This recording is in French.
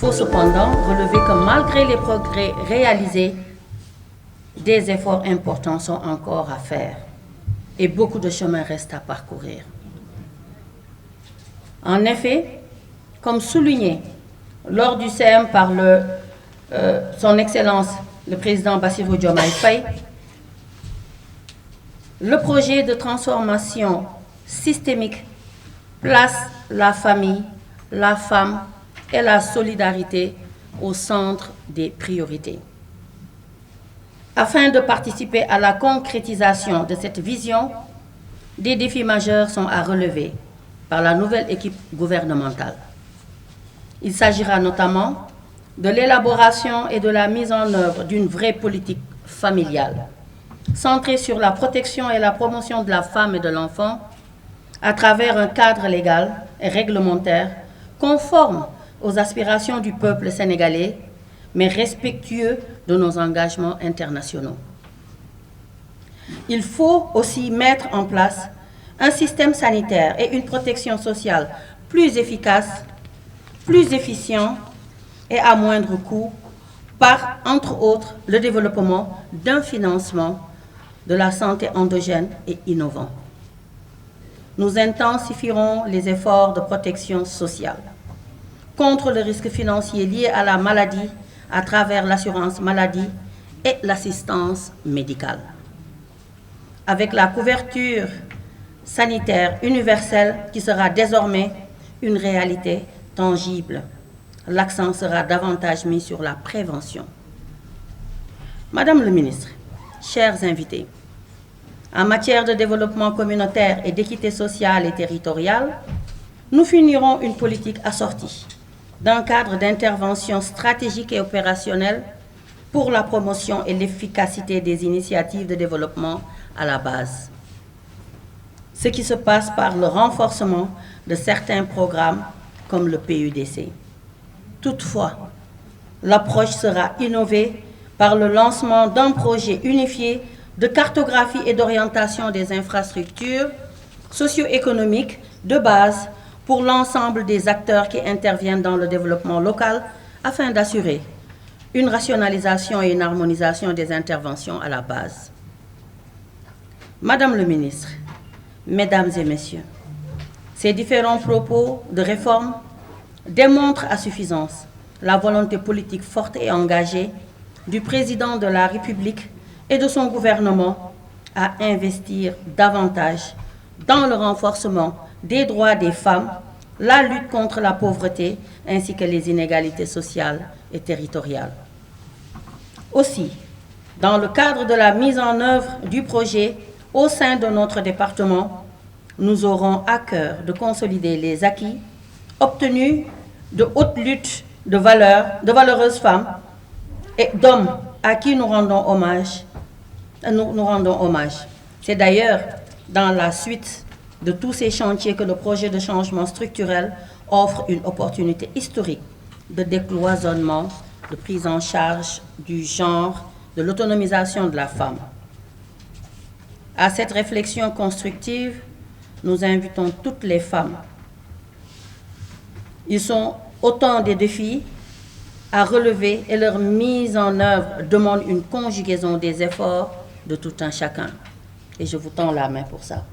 Il faut cependant relever que malgré les progrès réalisés, des efforts importants sont encore à faire et beaucoup de chemin reste à parcourir. En effet, comme souligné lors du CM par son Excellence le président Bassirou Diomaye Faye, le projet de transformation systémique place la famille, la femme et la solidarité au centre des priorités. Afin de participer à la concrétisation de cette vision, des défis majeurs sont à relever par la nouvelle équipe gouvernementale. Il s'agira notamment de l'élaboration et de la mise en œuvre d'une vraie politique familiale, centrée sur la protection et la promotion de la femme et de l'enfant à travers un cadre légal et réglementaire conforme aux aspirations du peuple sénégalais, mais respectueux de nos engagements internationaux. Il faut aussi mettre en place un système sanitaire et une protection sociale plus efficace, plus efficient et à moindre coût par, entre autres, le développement d'un financement de la santé endogène et innovant. Nous intensifierons les efforts de protection sociale contre le risque financier lié à la maladie à travers l'assurance maladie et l'assistance médicale. Avec la couverture sanitaire universelle qui sera désormais une réalité tangible, l'accent sera davantage mis sur la prévention. Madame le ministre, chers invités, en matière de développement communautaire et d'équité sociale et territoriale, nous finirons une politique assortie d'un cadre d'intervention stratégique et opérationnel pour la promotion et l'efficacité des initiatives de développement à la base. Ce qui se passe par le renforcement de certains programmes comme le PUDC. Toutefois, l'approche sera innovée par le lancement d'un projet unifié de cartographie et d'orientation des infrastructures socio-économiques de base pour l'ensemble des acteurs qui interviennent dans le développement local afin d'assurer une rationalisation et une harmonisation des interventions à la base. Madame le ministre, Mesdames et Messieurs, ces différents propos de réforme démontrent à suffisance la volonté politique forte et engagée du président de la République et de son gouvernement à investir davantage dans le renforcement des droits des femmes, la lutte contre la pauvreté ainsi que les inégalités sociales et territoriales. Aussi, dans le cadre de la mise en œuvre du projet au sein de notre département, nous aurons à cœur de consolider les acquis obtenus de haute lutte de valeureuses femmes et d'hommes à qui nous rendons hommage. C'est d'ailleurs dans la suite de tous ces chantiers que le projet de changement structurel offre une opportunité historique de décloisonnement, de prise en charge du genre, de l'autonomisation de la femme. À cette réflexion constructive, nous invitons toutes les femmes. Ils sont autant des défis à relever et leur mise en œuvre demande une conjugaison des efforts de tout un chacun. Et je vous tends la main pour ça.